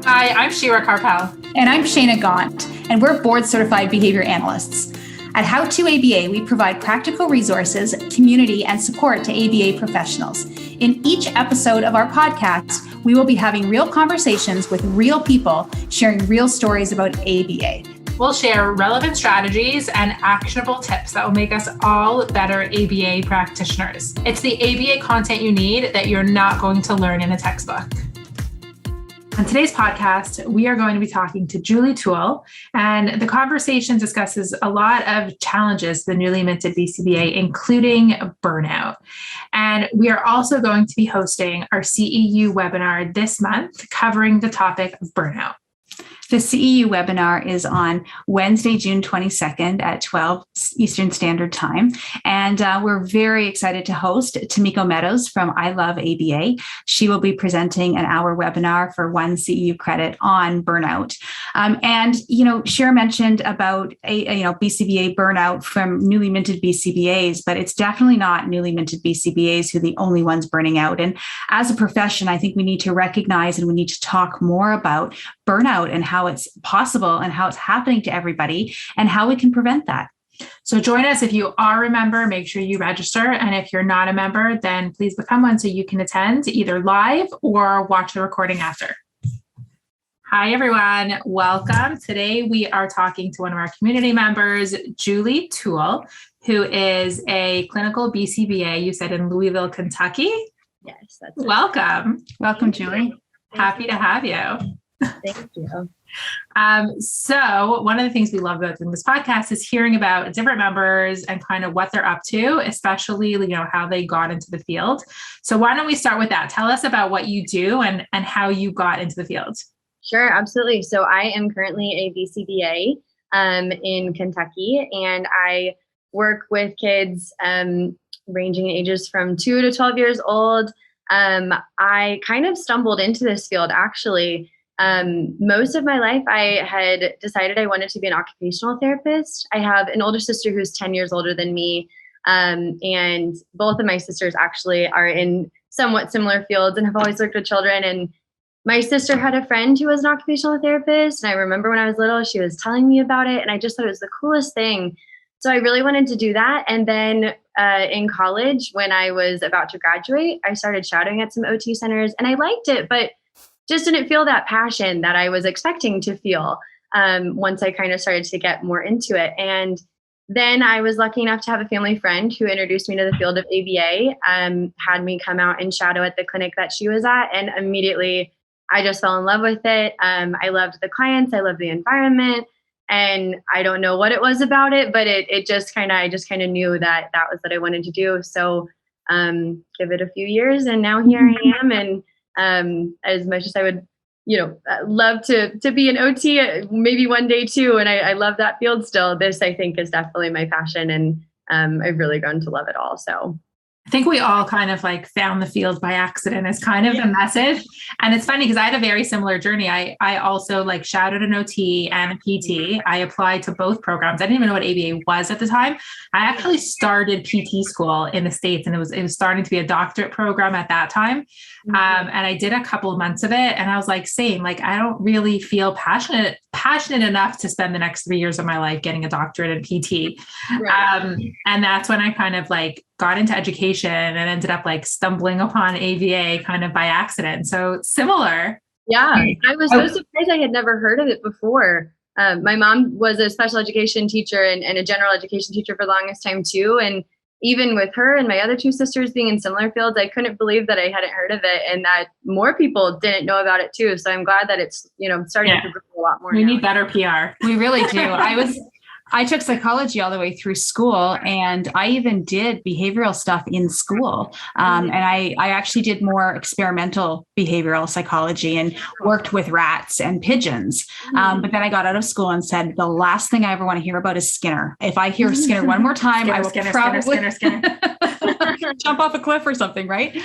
Hi, I'm Shira Carpel. And I'm Shayna Gaunt, and we're board-certified behavior analysts. At How to ABA, we provide practical resources, community, and support to ABA professionals. In each episode of our podcast, we will be having real conversations with real people, sharing real stories about ABA. We'll share relevant strategies and actionable tips that will make us all better ABA practitioners. It's the ABA content you need that you're not going to learn in a textbook. On today's podcast, we are going to be talking to Julie Tewell, and the conversation discusses a lot of challenges to the newly minted BCBA, including burnout. And we are also going to be hosting our CEU webinar this month covering the topic of burnout. The CEU webinar is on Wednesday, June 22nd at 12 Eastern Standard Time. And we're very excited to host Tamiko Meadows from I Love ABA. She will be presenting an hour webinar for one CEU credit on burnout. Shira mentioned about BCBA burnout from newly minted BCBAs, but it's definitely not newly minted BCBAs who are the only ones burning out. And as a profession, I think we need to recognize and we need to talk more about burnout and how it's possible and how it's happening to everybody and how we can prevent that. So join us. If you are a member, make sure you register. And if you're not a member, then please become one so you can attend either live or watch the recording after. Hi, everyone. Welcome. Today, we are talking to one of our community members, Julie Tewell, who is a clinical BCBA, you said in Louisville, Kentucky. Yes, that's Welcome. Welcome, Julie. Happy to have you. Thank you. So one of the things we love about doing this podcast is hearing about different members and kind of what they're up to, especially, how they got into the field. So why don't we start with that? Tell us about what you do and how you got into the field. Sure, absolutely. So I am currently a BCBA in Kentucky, and I work with kids ranging in ages from 2 to 12 years old. I kind of stumbled into this field, actually. Most of my life, I had decided I wanted to be an occupational therapist. I have an older sister who's 10 years older than me. And both of my sisters actually are in somewhat similar fields and have always worked with children. And my sister had a friend who was an occupational therapist. And I remember when I was little, she was telling me about it. And I just thought it was the coolest thing. So I really wanted to do that. And then in college, when I was about to graduate, I started shadowing at some OT centers. And I liked it, but just didn't feel that passion that I was expecting to feel once I kind of started to get more into it. And then I was lucky enough to have a family friend who introduced me to the field of ABA, had me come out and shadow at the clinic that she was at. And immediately I just fell in love with it. I loved the clients. I loved the environment. And I don't know what it was about it, but I just kind of knew that was what I wanted to do. So give it a few years and now here I am. And as much as I would, love to be an OT, maybe one day too. And I love that field still. This, I think, is definitely my passion. And I've really grown to love it all. So I think we all kind of found the field by accident is kind of the message. And it's funny because I had a very similar journey. I also shadowed an OT and a PT. I applied to both programs. I didn't even know what ABA was at the time. I actually started PT school in the States, and it was starting to be a doctorate program at that time. And I did a couple of months of it, and I was same, I don't really feel passionate enough to spend the next 3 years of my life getting a doctorate in PT. Right. And that's when I kind of got into education and ended up stumbling upon ABA kind of by accident. So similar. Yeah, I was so surprised I had never heard of it before. My mom was a special education teacher and a general education teacher for the longest time too. And even with her and my other two sisters being in similar fields, I couldn't believe that I hadn't heard of it and that more people didn't know about it too. So I'm glad that it's, starting to grow a lot more. We need better PR. We really do. I took psychology all the way through school, and I even did behavioral stuff in school. And I actually did more experimental behavioral psychology and worked with rats and pigeons. But then I got out of school and said, the last thing I ever want to hear about is Skinner. If I hear Skinner one more time, I will probably jump off a cliff or something, right?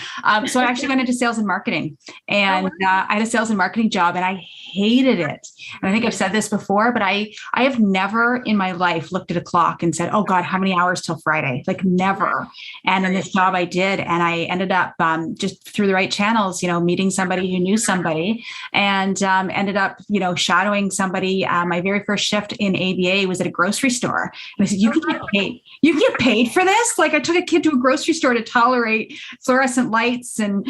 So I actually went into sales and marketing, and I had a sales and marketing job, and I hated it. And I think I've said this before, but I have never in my life looked at a clock and said, oh God, how many hours till Friday? Like never. And in this job I did, and I ended up just through the right channels, meeting somebody who knew somebody, and ended up, shadowing somebody. My very first shift in ABA was at a grocery store. And I said, you can get paid. You can get paid for this? Like I took a kid to a grocery store to tolerate fluorescent lights and,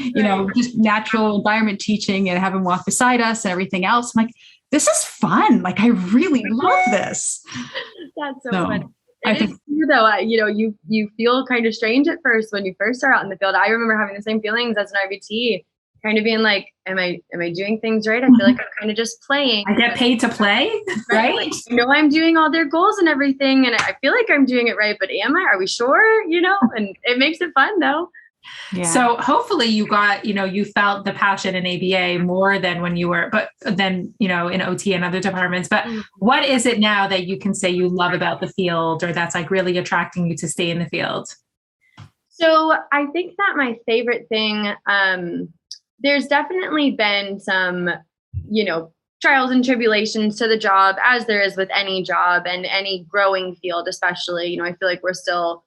just natural environment teaching and have him walk beside us and everything else. I'm like, this is fun. Like I really love this. That's so fun. I think true though, you feel kind of strange at first when you first start out in the field. I remember having the same feelings as an RBT, kind of being like, am I doing things right? I feel like I'm kind of just playing. I get paid to play, right? Like, I'm doing all their goals and everything, and I feel like I'm doing it right, but am I? Are we sure? And it makes it fun though. Yeah. So hopefully you got, you felt the passion in ABA more than when you were, but then, in OT and other departments. But what is it now that you can say you love about the field, or that's like really attracting you to stay in the field? So I think that my favorite thing, there's definitely been some, trials and tribulations to the job, as there is with any job and any growing field, especially. I feel like we're still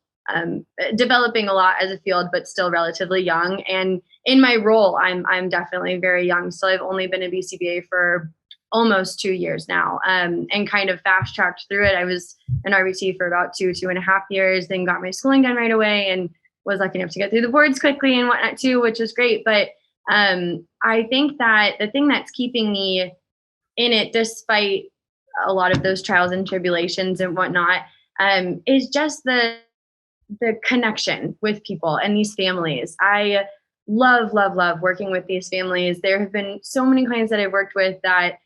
developing a lot as a field, but still relatively young. And in my role, I'm definitely very young. So I've only been a BCBA for almost 2 years now, and kind of fast tracked through it. I was an RBT for about 2.5 years, then got my schooling done right away and was lucky enough to get through the boards quickly and whatnot too, which was great. But I think that the thing that's keeping me in it, despite a lot of those trials and tribulations and whatnot, is just the connection with people and these families. I love working with these families. There have been so many clients that I've worked with that,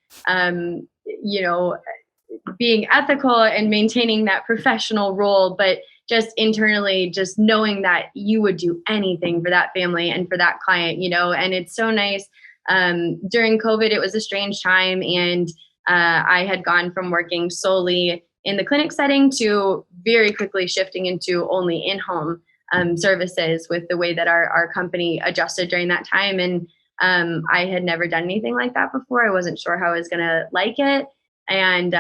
being ethical and maintaining that professional role, but just internally, just knowing that you would do anything for that family and for that client, and it's so nice. During COVID, it was a strange time, and I had gone from working solely in the clinic setting to very quickly shifting into only in-home services with the way that our company adjusted during that time. And I had never done anything like that before. I wasn't sure how I was going to like it. And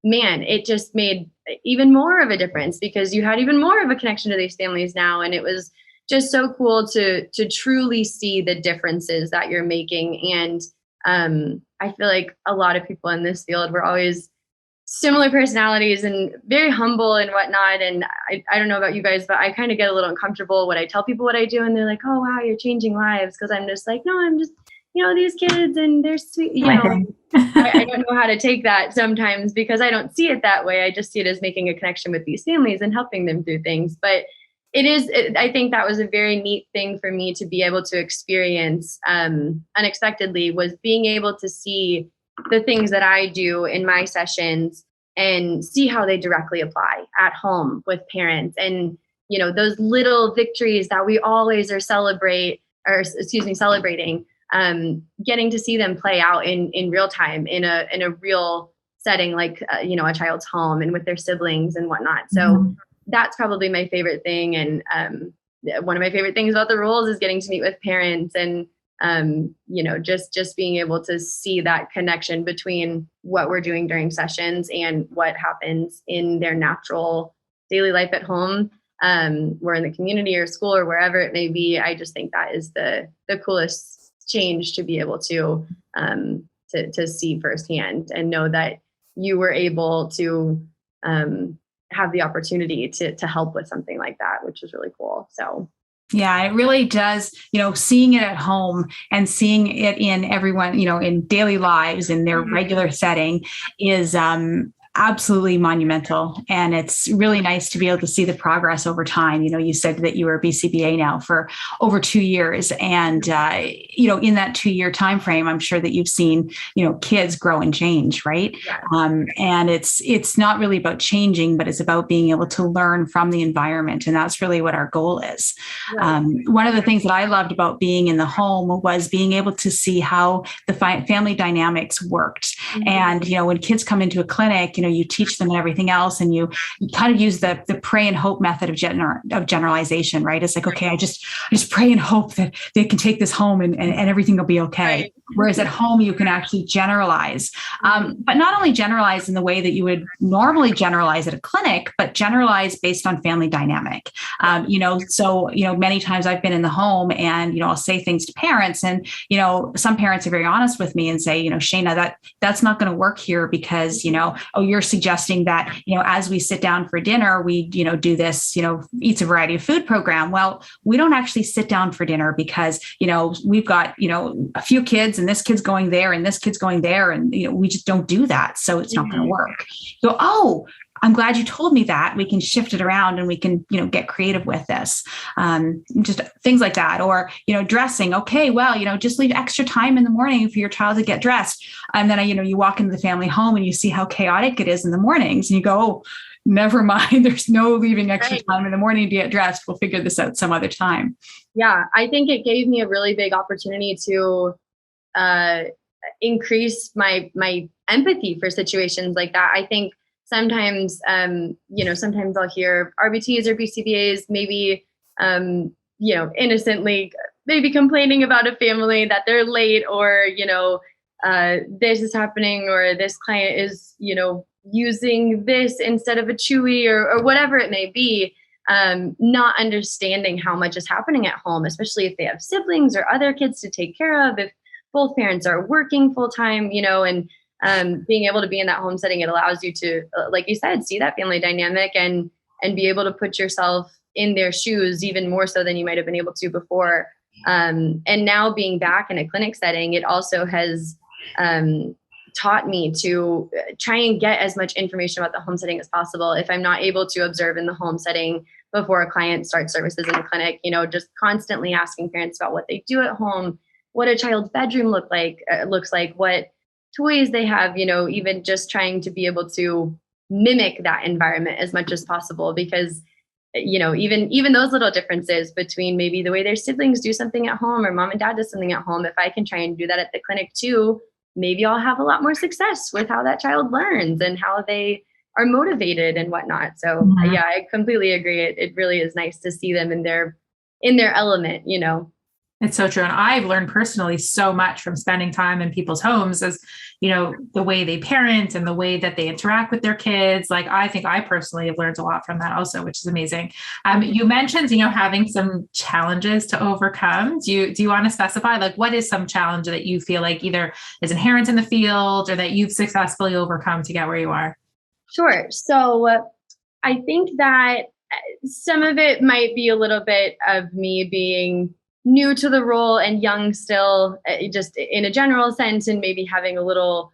man, it just made even more of a difference because you had even more of a connection to these families now. And it was just so cool to truly see the differences that you're making. And I feel like a lot of people in this field were always similar personalities and very humble and whatnot. And I don't know about you guys, but I kind of get a little uncomfortable when I tell people what I do and they're like, oh, wow, you're changing lives. Cause I'm just like, no, I'm just, these kids and they're sweet. I don't know how to take that sometimes because I don't see it that way. I just see it as making a connection with these families and helping them through things. But I think that was a very neat thing for me to be able to experience unexpectedly, was being able to see the things that I do in my sessions and see how they directly apply at home with parents. And, those little victories that we always are celebrating, getting to see them play out in real time, in a real setting, like, a child's home and with their siblings and whatnot. So that's probably my favorite thing. And one of my favorite things about the roles is getting to meet with parents and, just being able to see that connection between what we're doing during sessions and what happens in their natural daily life at home, or in the community or school or wherever it may be. I just think that is the coolest change to be able to see firsthand and know that you were able to have the opportunity to help with something like that, which is really cool. So. Yeah, it really does, seeing it at home and seeing it in everyone, in daily lives in their regular setting is absolutely monumental. And it's really nice to be able to see the progress over time. You said that you were a BCBA now for over 2 years. And, in that 2-year time frame, I'm sure that you've seen, kids grow and change, right? Yeah. And it's not really about changing, but it's about being able to learn from the environment. And that's really what our goal is. Right. One of the things that I loved about being in the home was being able to see how the family dynamics worked. And, when kids come into a clinic, you teach them and everything else, and you kind of use the pray and hope method of generalization, right? It's like, okay, I just pray and hope that they can take this home and everything will be okay. Right. Whereas at home, you can actually generalize, but not only generalize in the way that you would normally generalize at a clinic, but generalize based on family dynamic. So many times I've been in the home and, I'll say things to parents, and, some parents are very honest with me and say, Shayna, that's not going to work here because, you're suggesting that, as we sit down for dinner, we, do this, eats a variety of food program. Well, we don't actually sit down for dinner because, we've got, a few kids and this kid's going there and this kid's going there. And, we just don't do that. So it's not going to work. So, I'm glad you told me that. We can shift it around and we can, get creative with this. Just things like that. Or, dressing. Okay, well, just leave extra time in the morning for your child to get dressed. And then, you walk into the family home and you see how chaotic it is in the mornings and you go, oh, never mind. There's no leaving extra time in the morning to get dressed. We'll figure this out some other time. Yeah, I think it gave me a really big opportunity to increase my empathy for situations like that. I think sometimes, sometimes I'll hear RBTs or BCBAs maybe, innocently maybe complaining about a family that they're late or, this is happening or this client is, using this instead of a Chewy or whatever it may be, not understanding how much is happening at home, especially if they have siblings or other kids to take care of, if both parents are working full time, and being able to be in that home setting, it allows you to, like you said, see that family dynamic and be able to put yourself in their shoes even more so than you might have been able to before. And now being back in a clinic setting, it also has taught me to try and get as much information about the home setting as possible. If I'm not able to observe in the home setting before a client starts services in the clinic, just constantly asking parents about what they do at home, what a child's bedroom looks like, what toys they have, even just trying to be able to mimic that environment as much as possible, because even those little differences between maybe the way their siblings do something at home or mom and dad does something at home, if I can try and do that at the clinic too, maybe I'll have a lot more success with how that child learns and how they are motivated and whatnot. So yeah, I completely agree. It really is nice to see them in their element, It's so true. And I've learned personally so much from spending time in people's homes as, the way they parent and the way that they interact with their kids. Like, I think I personally have learned a lot from that also, which is amazing. You mentioned, having some challenges to overcome. Do you want to specify, like, what is some challenge that you feel like either is inherent in the field or that you've successfully overcome to get where you are? Sure. So I think that some of it might be a little bit of me being new to the role and young still, just in a general sense, and maybe having a little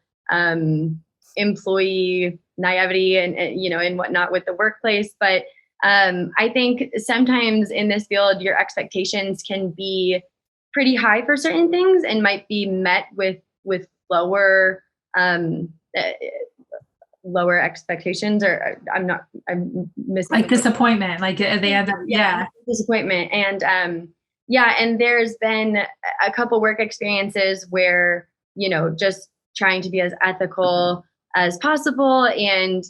employee naivety and whatnot with the workplace. But I think sometimes in this field, your expectations can be pretty high for certain things and might be met with lower lower expectations, or I'm missing like disappointment, like they end up, disappointment. And and there's been a couple work experiences where, just trying to be as ethical as possible and,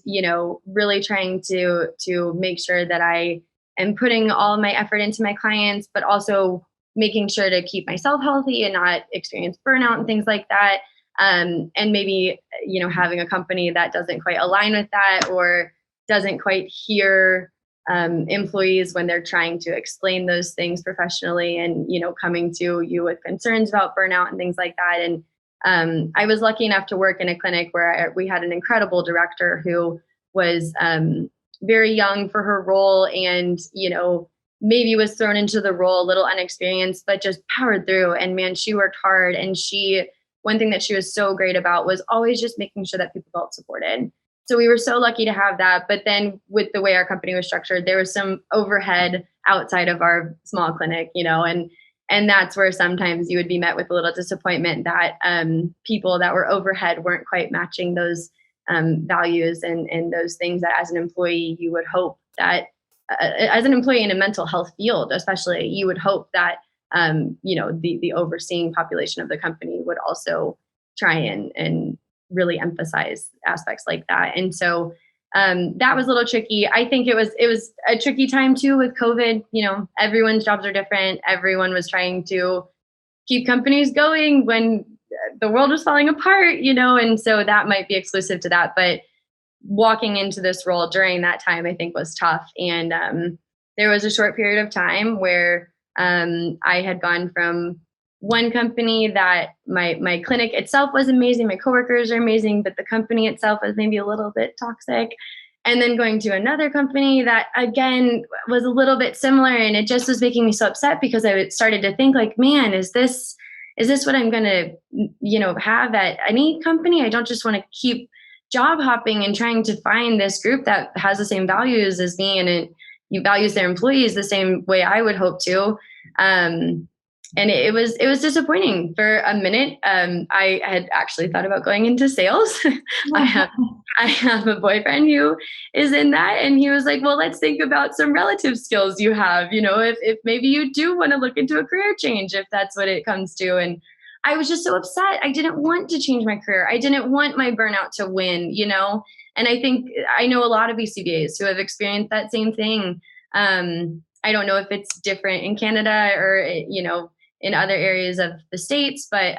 really trying to make sure that I am putting all my effort into my clients, but also making sure to keep myself healthy and not experience burnout and things like that. And maybe, having a company that doesn't quite align with that or doesn't quite hear employees when they're trying to explain those things professionally and, coming to you with concerns about burnout and things like that. And I was lucky enough to work in a clinic where we had an incredible director who was very young for her role and, maybe was thrown into the role a little unexperienced, but just powered through. And man, she worked hard. And one thing that she was so great about was always just making sure that people felt supported. So we were so lucky to have that. But then with the way our company was structured, there was some overhead outside of our small clinic, and that's where sometimes you would be met with a little disappointment that people that were overhead weren't quite matching those values and those things that as an employee, you would hope that as an employee in a mental health field, especially, you would hope that the overseeing population of the company would also try and really emphasize aspects like that. And so that was a little tricky. I think it was a tricky time too with COVID. Everyone's jobs are different. Everyone was trying to keep companies going when the world was falling apart, and so that might be exclusive to that. But walking into this role during that time, I think was tough. And there was a short period of time where I had gone from one company that my clinic itself was amazing, my coworkers are amazing, but the company itself was maybe a little bit toxic. And then going to another company that again was a little bit similar, and it just was making me so upset because I started to think like, man, is this what I'm going to, have at any company? I don't just want to keep job hopping and trying to find this group that has the same values as me and it values their employees the same way I would hope to. And it was disappointing for a minute. I had actually thought about going into sales. I have a boyfriend who is in that, and he was like, well, let's think about some relative skills you have, if maybe you do want to look into a career change, if that's what it comes to. And I was just so upset. I didn't want to change my career. I didn't want my burnout to win, and I know a lot of BCBAs who have experienced that same thing. I don't know if it's different in Canada or, in other areas of the States, but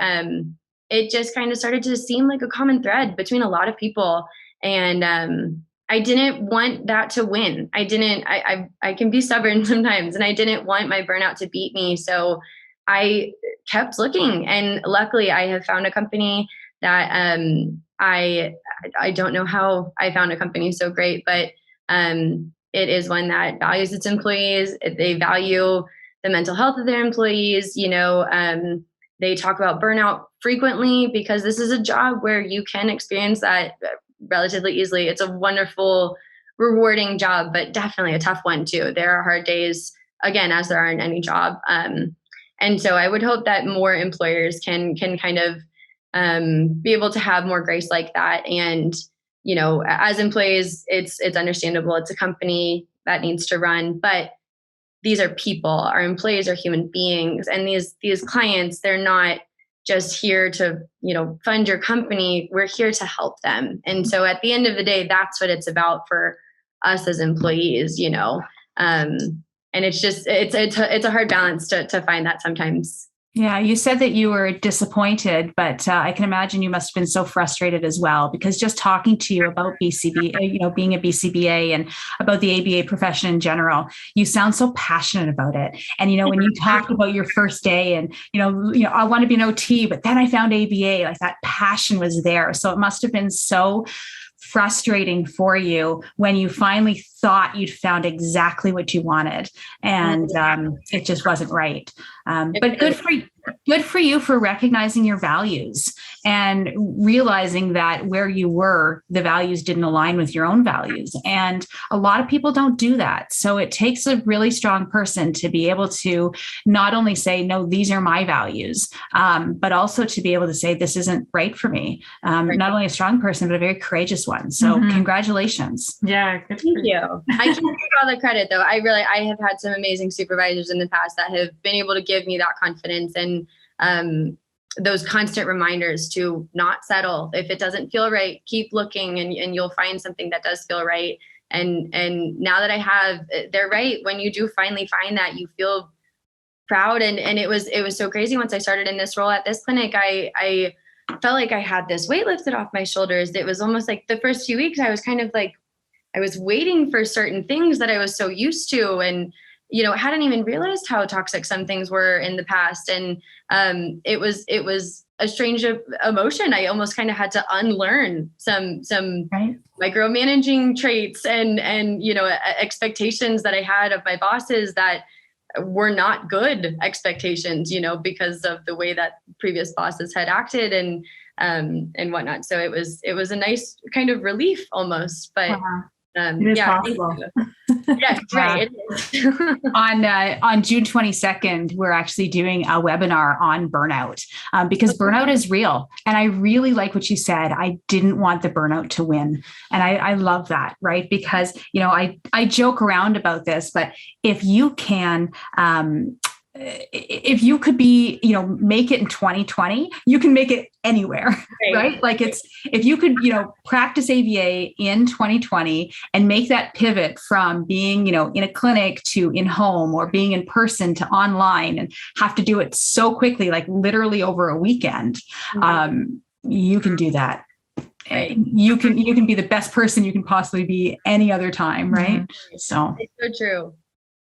it just kind of started to seem like a common thread between a lot of people. And I didn't want that to win. I can be stubborn sometimes, and I didn't want my burnout to beat me. So I kept looking, and luckily I have found a company that I don't know how I found a company so great, but it is one that values its employees. They value the mental health of their employees. They talk about burnout frequently because this is a job where you can experience that relatively easily. It's a wonderful, rewarding job, but definitely a tough one too. There are hard days, again, as there are in any job. And so I would hope that more employers can kind of be able to have more grace like that. And, as employees, it's understandable. It's a company that needs to run, but these are people. Our employees are human beings, and these clients, they're not just here to, fund your company. We're here to help them. And so at the end of the day, that's what it's about for us as employees, and it's just, it's a hard balance to find that sometimes. Yeah, you said that you were disappointed, but I can imagine you must have been so frustrated as well, because just talking to you about BCBA, being a BCBA and about the ABA profession in general, you sound so passionate about it. And, when you talked about your first day and, I want to be an OT, but then I found ABA, like that passion was there. So it must have been so frustrating for you when you finally thought you'd found exactly what you wanted, and it just wasn't right. But good for you for recognizing your values and realizing that where you were, the values didn't align with your own values. And a lot of people don't do that. So it takes a really strong person to be able to not only say, no, these are my values, but also to be able to say, this isn't right for me. Not only a strong person, but a very courageous one. So Congratulations. Yeah. Thank you. I can't take all the credit though. I have had some amazing supervisors in the past that have been able to give me that confidence and those constant reminders to not settle. If it doesn't feel right, keep looking and you'll find something that does feel right. And now that I have, they're right. When you do finally find that, you feel proud. And it was so crazy. Once I started in this role at this clinic, I felt like I had this weight lifted off my shoulders. It was almost like the first few weeks, I was kind of like, I was waiting for certain things that I was so used to. And, hadn't even realized how toxic some things were in the past. And it was a strange emotion. I almost kind of had to unlearn some right. micromanaging traits and expectations that I had of my bosses that were not good expectations, because of the way that previous bosses had acted and whatnot. So it was a nice kind of relief almost, but it is possible. Yeah, right. On June 22nd, we're actually doing a webinar on burnout because burnout is real. And I really like what you said. I didn't want the burnout to win. And I love that, right? Because, I joke around about this, but if you can if you could be, make it in 2020, you can make it anywhere, right? Like if you could, practice ABA in 2020 and make that pivot from being, in a clinic to in home, or being in person to online, and have to do it so quickly, like literally over a weekend, you can do that. Right. You can be the best person you can possibly be any other time, right? Mm-hmm. So it's so true.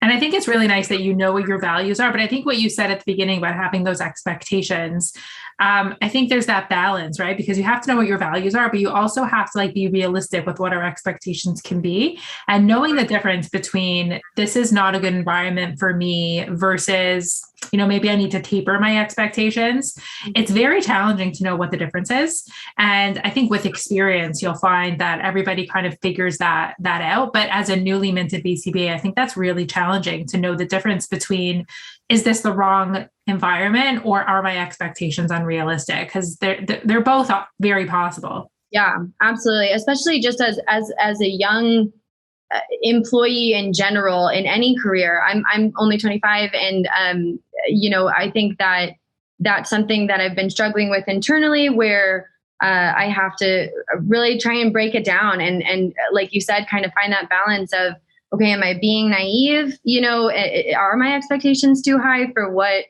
And I think it's really nice that you know what your values are. But I think what you said at the beginning about having those expectations, I think there's that balance, right? Because you have to know what your values are, but you also have to be realistic with what our expectations can be, and knowing the difference between this is not a good environment for me versus, maybe I need to taper my expectations. It's very challenging to know what the difference is. And I think with experience, you'll find that everybody kind of figures that out. But as a newly minted BCBA, I think that's really challenging to know the difference between, is this the wrong environment, or are my expectations unrealistic? Because they're both very possible. Yeah, absolutely. Especially just as a young employee in general, in any career. I'm only 25, and I think that that's something that I've been struggling with internally, where I have to really try and break it down, and like you said, kind of find that balance of, okay, am I being naive? Are my expectations too high for what,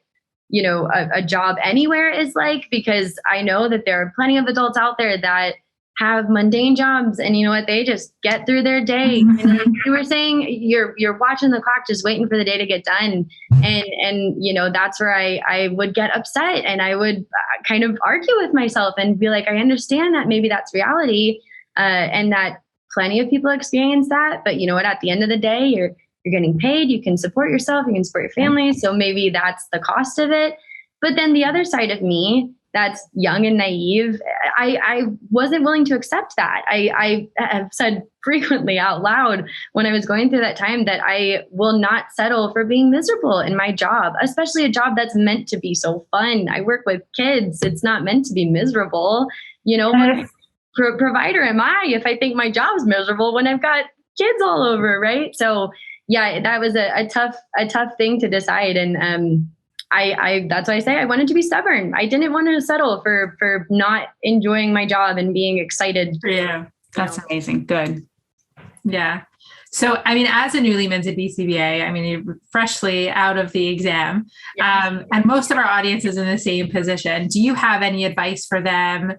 a job anywhere is like? Because I know that there are plenty of adults out there that have mundane jobs, and they just get through their day. And like you were saying, you're watching the clock, just waiting for the day to get done. And that's where I would get upset, and I would kind of argue with myself and be like, I understand that maybe that's reality, and that plenty of people experience that. But you know what? At the end of the day, you're getting paid. You can support yourself. You can support your family. So maybe that's the cost of it. But then the other side of me, that's young and naive, I wasn't willing to accept that. I have said frequently out loud when I was going through that time that I will not settle for being miserable in my job, especially a job that's meant to be so fun. I work with kids. It's not meant to be miserable. What provider am I if I think my job's miserable when I've got kids all over, right? So yeah, that was a tough thing to decide. And I that's why I say I wanted to be stubborn. I didn't want to settle for not enjoying my job and being excited. Yeah, that's amazing. Good. Yeah. So, as a newly minted BCBA, you're freshly out of the exam, and most of our audience is in the same position. Do you have any advice for them?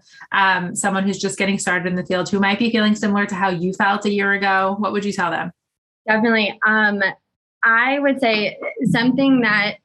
Someone who's just getting started in the field, who might be feeling similar to how you felt a year ago? What would you tell them? Definitely. I would say something that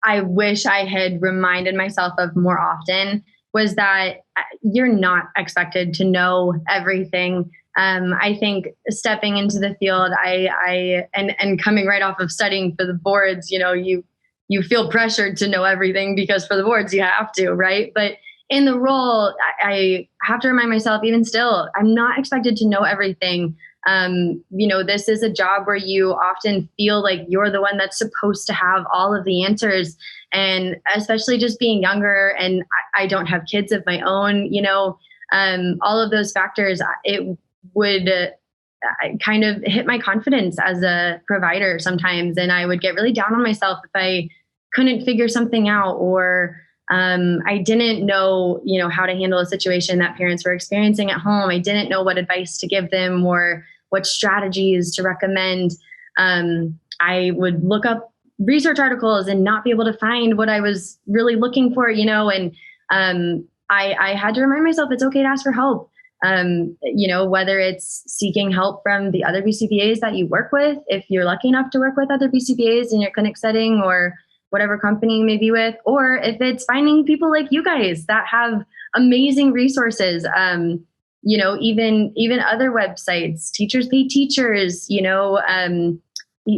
I wish I had reminded myself of more often was that you're not expected to know everything. I think stepping into the field, and coming right off of studying for the boards, you feel pressured to know everything because for the boards you have to, right? But in the role, I have to remind myself, even still, I'm not expected to know everything. This is a job where you often feel like you're the one that's supposed to have all of the answers. And especially just being younger, and I don't have kids of my own, all of those factors, it would kind of hit my confidence as a provider sometimes. And I would get really down on myself if I couldn't figure something out, or I didn't know, how to handle a situation that parents were experiencing at home. I didn't know what advice to give them or what strategies to recommend. I would look up research articles and not be able to find what I was really looking for, and I had to remind myself it's okay to ask for help. Whether it's seeking help from the other BCBAs that you work with, if you're lucky enough to work with other BCBAs in your clinic setting or whatever company you may be with, or if it's finding people like you guys that have amazing resources, even other websites, Teachers Pay Teachers,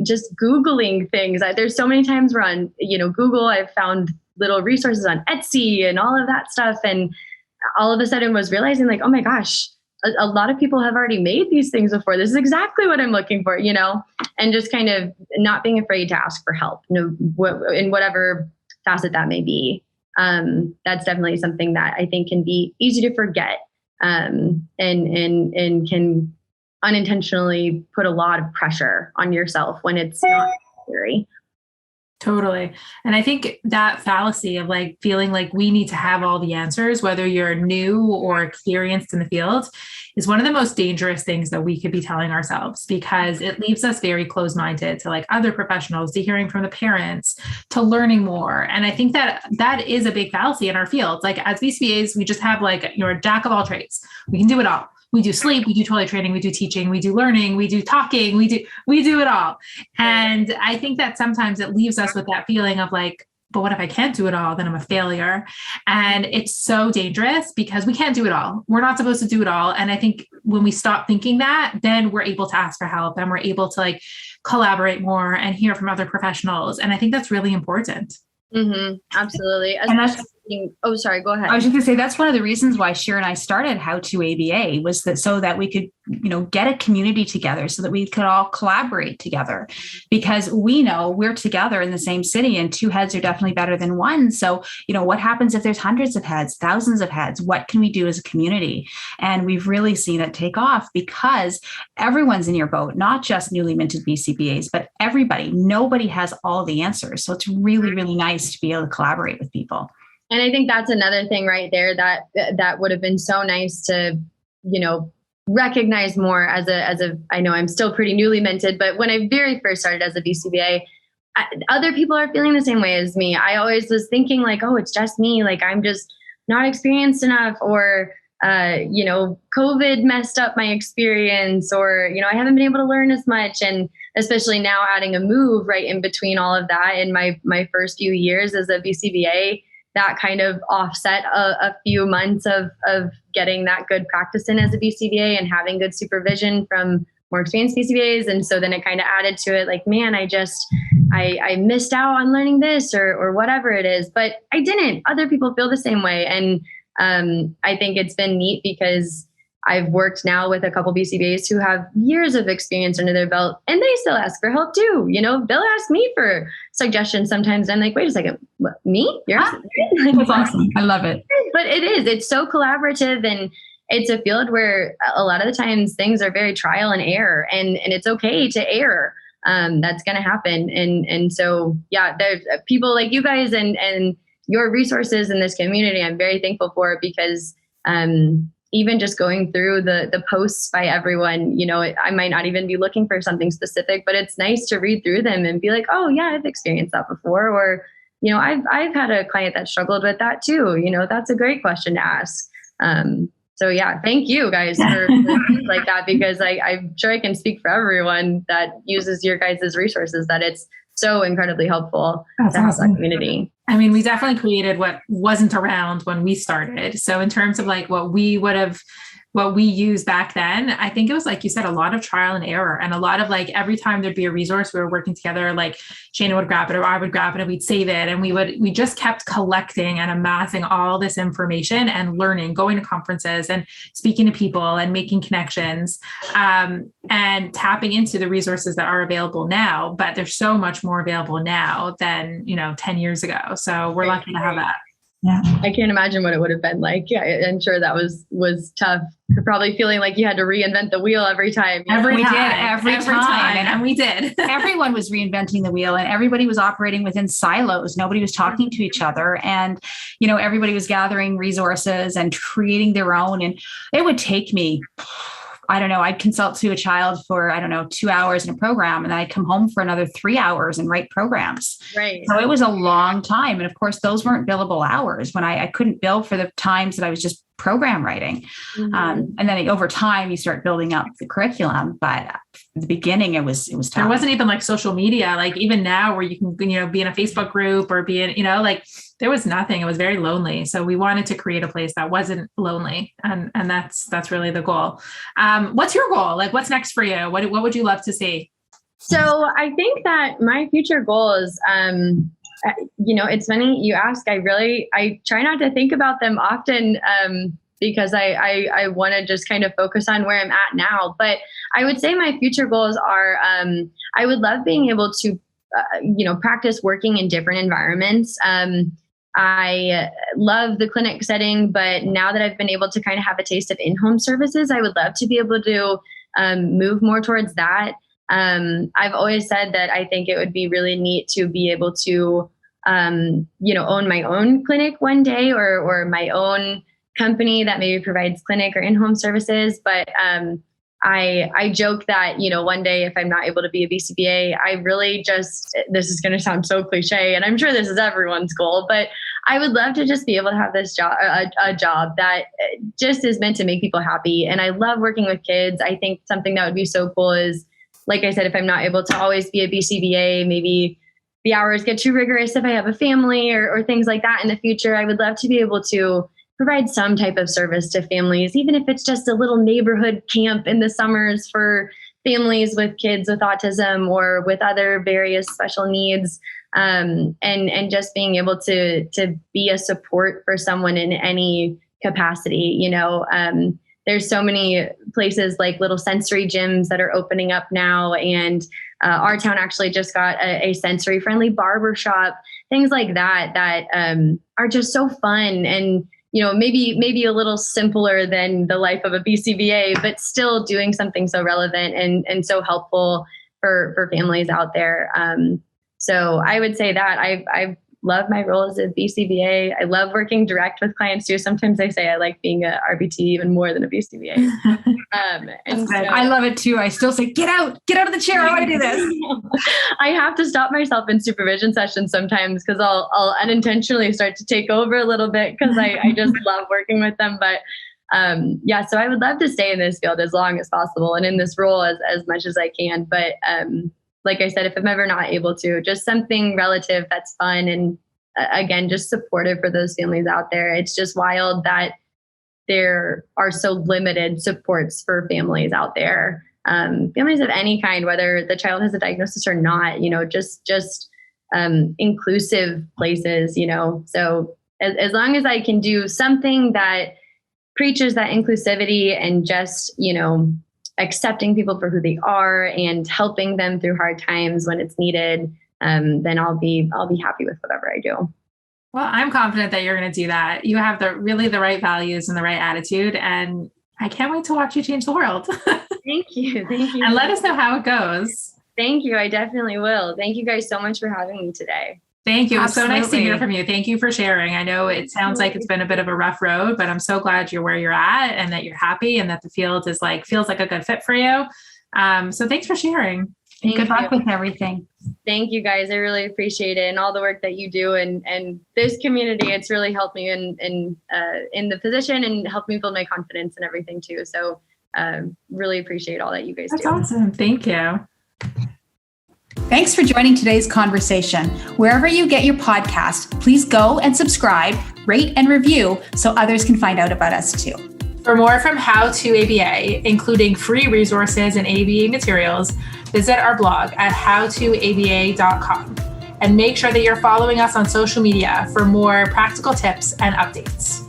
just Googling things. There's so many times where on, Google, I've found little resources on Etsy and all of that stuff. And all of a sudden was realizing like, oh my gosh, a lot of people have already made these things before. This is exactly what I'm looking for, and just kind of not being afraid to ask for help, in whatever facet that may be. That's definitely something that I think can be easy to forget, and can unintentionally put a lot of pressure on yourself when it's not necessary. Totally. And I think that fallacy of like feeling like we need to have all the answers, whether you're new or experienced in the field, is one of the most dangerous things that we could be telling ourselves, because it leaves us very closed minded to like other professionals, to hearing from the parents, to learning more. And I think that that is a big fallacy in our field. Like as BCBAs, we just have like, you're a jack of all trades. We can do it all. We do sleep, we do toilet training, we do teaching, we do learning, we do talking, we do it all. And I think that sometimes it leaves us with that feeling of like, but what if I can't do it all? Then I'm a failure. And it's so dangerous because we can't do it all. We're not supposed to do it all. And I think when we stop thinking that, then we're able to ask for help and we're able to like collaborate more and hear from other professionals. And I think that's really important. Mm-hmm. Absolutely. Oh, sorry, go ahead. I was just going to say, that's one of the reasons why Shira and I started How to ABA, was that so that we could, get a community together so that we could all collaborate together, because we know we're together in the same city and two heads are definitely better than one. So, what happens if there's hundreds of heads, thousands of heads? What can we do as a community? And we've really seen it take off because everyone's in your boat, not just newly minted BCBAs, but everybody. Nobody has all the answers. So it's really, really nice to be able to collaborate with people. And I think that's another thing right there that would have been so nice to, recognize more as a, I know I'm still pretty newly minted, but when I very first started as a BCBA, other people are feeling the same way as me. I always was thinking like, oh, it's just me. Like I'm just not experienced enough, or, COVID messed up my experience, or, I haven't been able to learn as much. And especially now adding a move right in between all of that in my first few years as a BCBA, that kind of offset a few months of getting that good practice in as a BCBA and having good supervision from more experienced BCBAs. And so then it kind of added to it like, man, I missed out on learning this or whatever it is, but I didn't. Other people feel the same way. And I think it's been neat because I've worked now with a couple BCBAs who have years of experience under their belt, and they still ask for help too. They'll ask me for suggestions sometimes. I'm like, wait a second, what, me? That's awesome. I love it. But it's so collaborative, and it's a field where a lot of the times things are very trial and error, and it's okay to err. That's going to happen. And so, yeah, there's people like you guys and your resources in this community. I'm very thankful for it because, even just going through the posts by everyone, I might not even be looking for something specific, but it's nice to read through them and be like, oh yeah, I've experienced that before. Or, I've had a client that struggled with that too. That's a great question to ask. So yeah, thank you guys for things like that, because I'm sure I can speak for everyone that uses your guys' resources, that it's so incredibly helpful to have that community. I mean, we definitely created what wasn't around when we started. So in terms of like what we used back then, I think it was, like you said, a lot of trial and error, and a lot of like, every time there'd be a resource, we were working together, like Shana would grab it or I would grab it and we'd save it. And we just kept collecting and amassing all this information and learning, going to conferences and speaking to people and making connections, and tapping into the resources that are available now. But there's so much more available now than, 10 years ago. So we're lucky to have that. Yeah. I can't imagine what it would have been like. Yeah, I'm sure that was tough. You're probably feeling like you had to reinvent the wheel every time. Every time. And we did. Everyone was reinventing the wheel, and everybody was operating within silos. Nobody was talking to each other. And, everybody was gathering resources and creating their own. And it would take me, I don't know, I'd consult to a child for, 2 hours in a program, and then I'd come home for another 3 hours and write programs. Right. So it was a long time. And of course, those weren't billable hours when I couldn't bill for the times that I was just program writing. And then over time, you start building up the curriculum. But at the beginning, it was tough. There wasn't even like social media, like even now where you can, be in a Facebook group or be in, like there was nothing. It was very lonely. So we wanted to create a place that wasn't lonely. And that's really the goal. What's your goal? Like what's next for you? What would you love to see? So I think that my future goal is, it's funny you ask. I try not to think about them often, because I want to just kind of focus on where I'm at now. But I would say my future goals are, I would love being able to, practice working in different environments. I love the clinic setting, but now that I've been able to kind of have a taste of in-home services, I would love to be able to move more towards that. I've always said that I think it would be really neat to be able to, own my own clinic one day, or my own company that maybe provides clinic or in-home services. But I joke that, one day if I'm not able to be a BCBA, I really this is going to sound so cliche, and I'm sure this is everyone's goal, but I would love to just be able to have this job, a job that just is meant to make people happy. And I love working with kids. I think something that would be so cool is, like I said, if I'm not able to always be a BCBA, maybe the hours get too rigorous if I have a family or things like that in the future, I would love to be able to provide some type of service to families, even if it's just a little neighborhood camp in the summers for families with kids with autism or with other various special needs. And just being able to be a support for someone in any capacity. There's so many places like little sensory gyms that are opening up now. And our town actually just got a sensory friendly barber shop, things like that are just so fun. And, maybe a little simpler than the life of a BCBA, but still doing something so relevant and so helpful for families out there. So I would say that I love my role as a BCBA. I love working direct with clients too. Sometimes I say I like being a RBT even more than a BCBA. I love it too. I still say, get out of the chair. I want to do this. I have to stop myself in supervision sessions sometimes because I'll unintentionally start to take over a little bit because I just love working with them. But so I would love to stay in this field as long as possible and in this role as much as I can. But like I said, if I'm ever not able to, just something relative that's fun and again, just supportive for those families out there. It's just wild that there are so limited supports for families out there. Families of any kind, whether the child has a diagnosis or not, just inclusive places, So as long as I can do something that preaches that inclusivity and just, accepting people for who they are and helping them through hard times when it's needed, then I'll be happy with whatever I do. Well, I'm confident that you're going to do that. You have the right values and the right attitude, and I can't wait to watch you change the world. Thank you. And let us know how it goes. Thank you. I definitely will. Thank you guys so much for having me today. Thank you. It was so nice to hear from you. Thank you for sharing. I know it sounds like it's been a bit of a rough road, but I'm so glad you're where you're at and that you're happy and that the field is feels like a good fit for you. So thanks for sharing. Good luck with everything. Thank you guys. I really appreciate it and all the work that you do and this community. It's really helped me in the position and helped me build my confidence and everything too. So really appreciate all that you guys do. That's awesome. Thank you. Thanks for joining today's conversation. Wherever you get your podcast, please go and subscribe, rate and review so others can find out about us too. For more from How to ABA, including free resources and ABA materials, visit our blog at howtoaba.com and make sure that you're following us on social media for more practical tips and updates.